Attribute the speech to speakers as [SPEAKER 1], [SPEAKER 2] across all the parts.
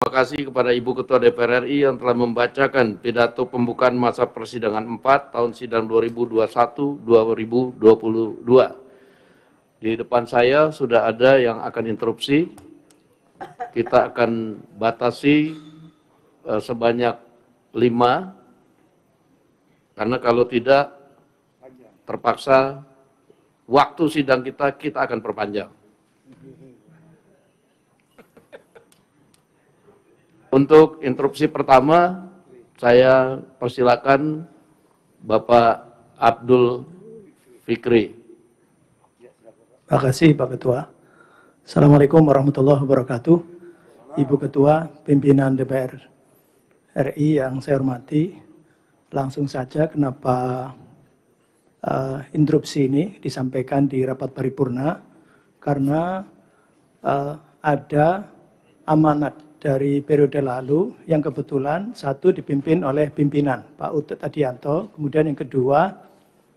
[SPEAKER 1] Terima kasih kepada Ibu Ketua DPR RI yang telah membacakan pidato pembukaan masa persidangan 4 tahun sidang 2021-2022. Di depan saya sudah ada yang akan interupsi. Kita akan batasi sebanyak 5, karena kalau tidak terpaksa waktu sidang kita akan perpanjang. Untuk interupsi pertama, saya persilakan Bapak Abdul Fikri.
[SPEAKER 2] Terima kasih Pak Ketua. Assalamualaikum warahmatullahi wabarakatuh. Ibu Ketua, pimpinan DPR RI yang saya hormati, langsung saja kenapa interupsi ini disampaikan di rapat paripurna, karena ada amanat dari periode lalu yang kebetulan satu dipimpin oleh pimpinan Pak Utut Adianto, kemudian yang kedua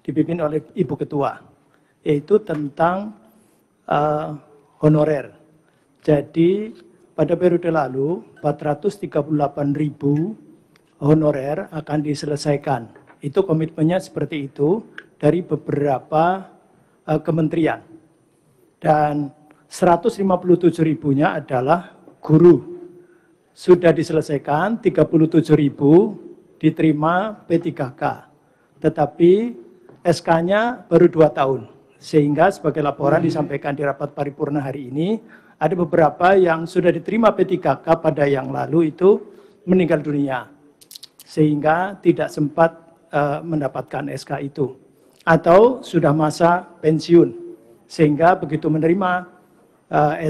[SPEAKER 2] dipimpin oleh Ibu Ketua, yaitu tentang honorer. Jadi pada periode lalu 438.000 honorer akan diselesaikan. Itu komitmennya seperti itu dari beberapa kementerian. Dan 157.000-nya adalah guru. Sudah diselesaikan, 37.000 diterima P3K. Tetapi SK-nya baru 2 tahun. Sehingga sebagai laporan disampaikan di rapat paripurna hari ini, ada beberapa yang sudah diterima P3K pada yang lalu itu meninggal dunia. Sehingga tidak sempat mendapatkan SK itu. Atau sudah masa pensiun. Sehingga begitu menerima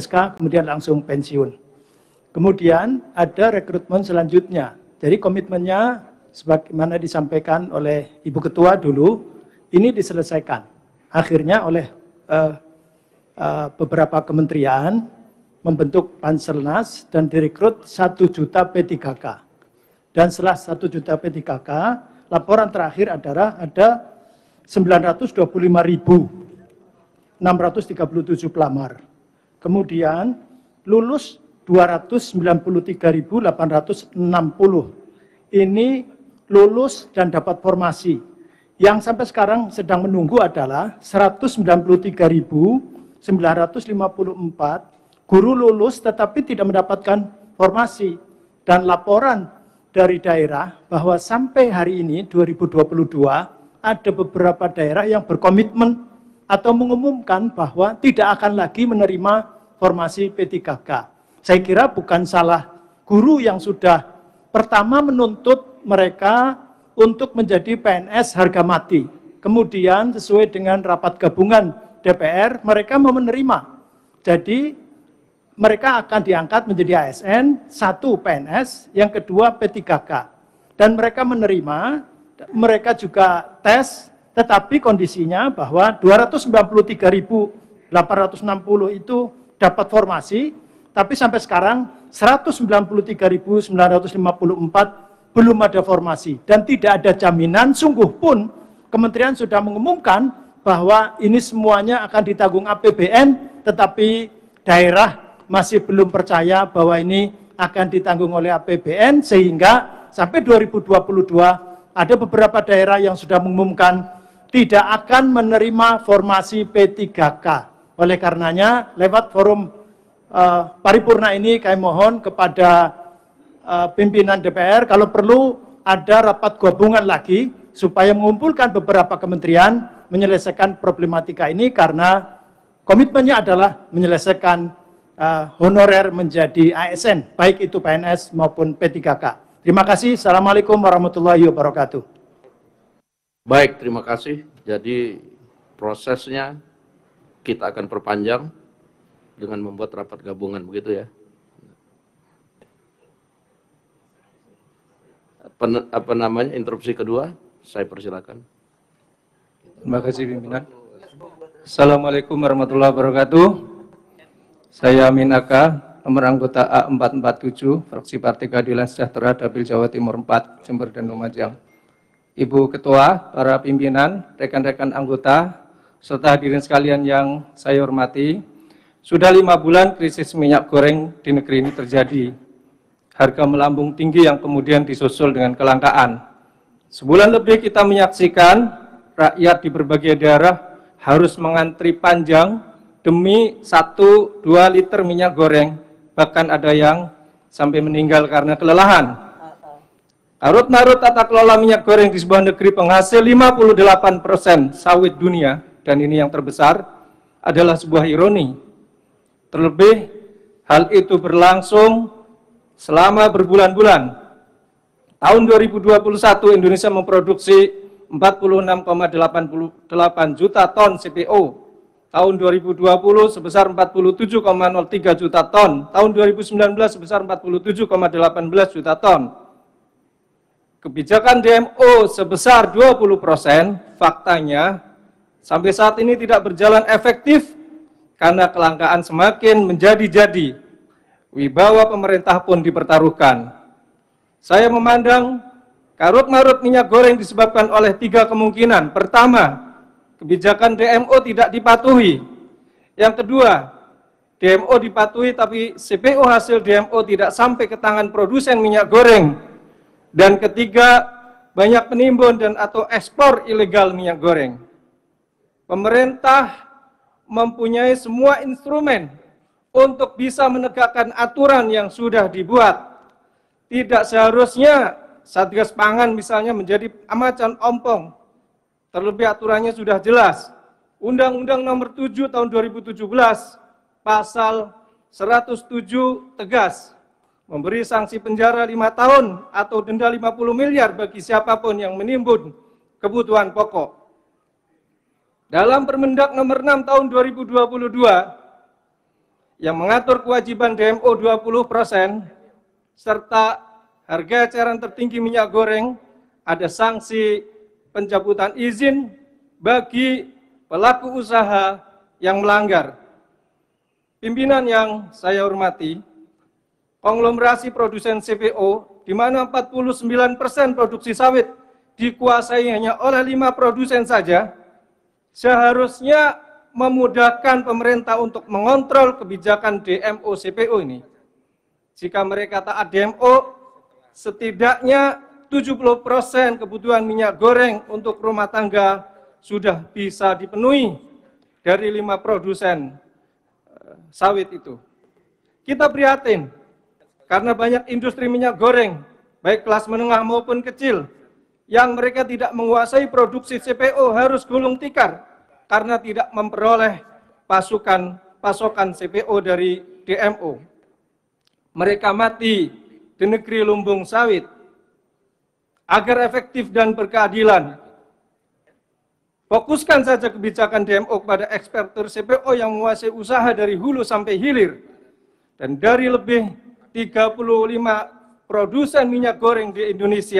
[SPEAKER 2] SK kemudian langsung pensiun. Kemudian ada rekrutmen selanjutnya. Jadi komitmennya sebagaimana disampaikan oleh Ibu Ketua dulu, ini diselesaikan. Akhirnya oleh beberapa kementerian membentuk Panselnas dan direkrut 1 juta P3K. Dan setelah 1 juta P3K, laporan terakhir adalah ada 925.637 pelamar. Kemudian lulus 293.860. Ini lulus dan dapat formasi. Yang sampai sekarang sedang menunggu adalah 193.954 guru lulus tetapi tidak mendapatkan formasi. Dan laporan dari daerah bahwa sampai hari ini 2022 ada beberapa daerah yang berkomitmen atau mengumumkan bahwa tidak akan lagi menerima formasi P3K. Saya kira bukan salah guru yang sudah pertama menuntut mereka untuk menjadi PNS harga mati. Kemudian sesuai dengan rapat gabungan DPR, mereka mau menerima. Jadi mereka akan diangkat menjadi ASN, 1 PNS, yang kedua P3K. Dan mereka menerima, mereka juga tes, tetapi kondisinya bahwa 293.860 itu dapat formasi, tapi sampai sekarang 193.954 belum ada formasi. Dan tidak ada jaminan, sungguh pun kementerian sudah mengumumkan bahwa ini semuanya akan ditanggung APBN, tetapi daerah masih belum percaya bahwa ini akan ditanggung oleh APBN, sehingga sampai 2022 ada beberapa daerah yang sudah mengumumkan tidak akan menerima formasi P3K. Oleh karenanya, lewat forum paripurna ini kami mohon kepada pimpinan DPR kalau perlu ada rapat gabungan lagi supaya mengumpulkan beberapa kementerian menyelesaikan problematika ini, karena komitmennya adalah menyelesaikan honorer menjadi ASN, baik itu PNS maupun P3K. Terima kasih. Assalamualaikum warahmatullahi wabarakatuh.
[SPEAKER 1] Baik, terima kasih. Jadi prosesnya kita akan perpanjang dengan membuat rapat gabungan, begitu ya. Apa namanya, interupsi kedua, saya persilakan.
[SPEAKER 3] Terima kasih pimpinan. Assalamualaikum warahmatullahi wabarakatuh. Saya Amin Aka, nomor anggota A447, fraksi Partai Keadilan Sejahtera Dapil Jawa Timur 4, Jember dan Lumajang. Ibu Ketua, para pimpinan, rekan-rekan anggota, serta hadirin sekalian yang saya hormati, sudah 5 bulan krisis minyak goreng di negeri ini terjadi. harga melambung tinggi yang kemudian disusul dengan kelangkaan. Sebulan lebih kita menyaksikan rakyat di berbagai daerah harus mengantri panjang demi 1-2 liter minyak goreng, bahkan ada yang sampai meninggal karena kelelahan. Karut-marut tata kelola minyak goreng di sebuah negeri penghasil 58% sawit dunia, dan ini yang terbesar, adalah sebuah ironi. Terlebih, hal itu berlangsung selama berbulan-bulan. Tahun 2021 Indonesia memproduksi 46,88 juta ton CPO. Tahun 2020 sebesar 47,03 juta ton. Tahun 2019 sebesar 47,18 juta ton. Kebijakan DMO sebesar 20%, faktanya sampai saat ini tidak berjalan efektif karena kelangkaan semakin menjadi-jadi. Wibawa pemerintah pun dipertaruhkan. Saya memandang karut-marut minyak goreng disebabkan oleh 3 kemungkinan. Pertama, kebijakan DMO tidak dipatuhi. Yang kedua, DMO dipatuhi tapi CPO hasil DMO tidak sampai ke tangan produsen minyak goreng. Dan ketiga, banyak penimbun dan atau ekspor ilegal minyak goreng. Pemerintah mempunyai semua instrumen untuk bisa menegakkan aturan yang sudah dibuat. Tidak seharusnya Satgas Pangan misalnya menjadi macan ompong. Terlebih aturannya sudah jelas. Undang-Undang Nomor 7 Tahun 2017 Pasal 107 tegas memberi sanksi penjara 5 tahun atau denda 50 miliar bagi siapapun yang menimbun kebutuhan pokok. Dalam Permendak Nomor 6 Tahun 2022 yang mengatur kewajiban DMO 20% serta harga eceran tertinggi minyak goreng, ada sanksi pencabutan izin bagi pelaku usaha yang melanggar. Pimpinan yang saya hormati, konglomerasi produsen CPO, di mana 49% produksi sawit dikuasai hanya oleh 5 produsen saja, seharusnya memudahkan pemerintah untuk mengontrol kebijakan DMO CPO ini. Jika mereka taat DMO, setidaknya 70% kebutuhan minyak goreng untuk rumah tangga sudah bisa dipenuhi dari 5 produsen sawit itu. Kita prihatin karena banyak industri minyak goreng, baik kelas menengah maupun kecil, yang mereka tidak menguasai produksi CPO harus gulung tikar karena tidak memperoleh pasokan CPO dari DMO. Mereka mati di negeri lumbung sawit. Agar efektif dan berkeadilan, fokuskan saja kebijakan DMO kepada eksportir CPO yang menguasai usaha dari hulu sampai hilir. Dan dari lebih 35 produsen minyak goreng di Indonesia,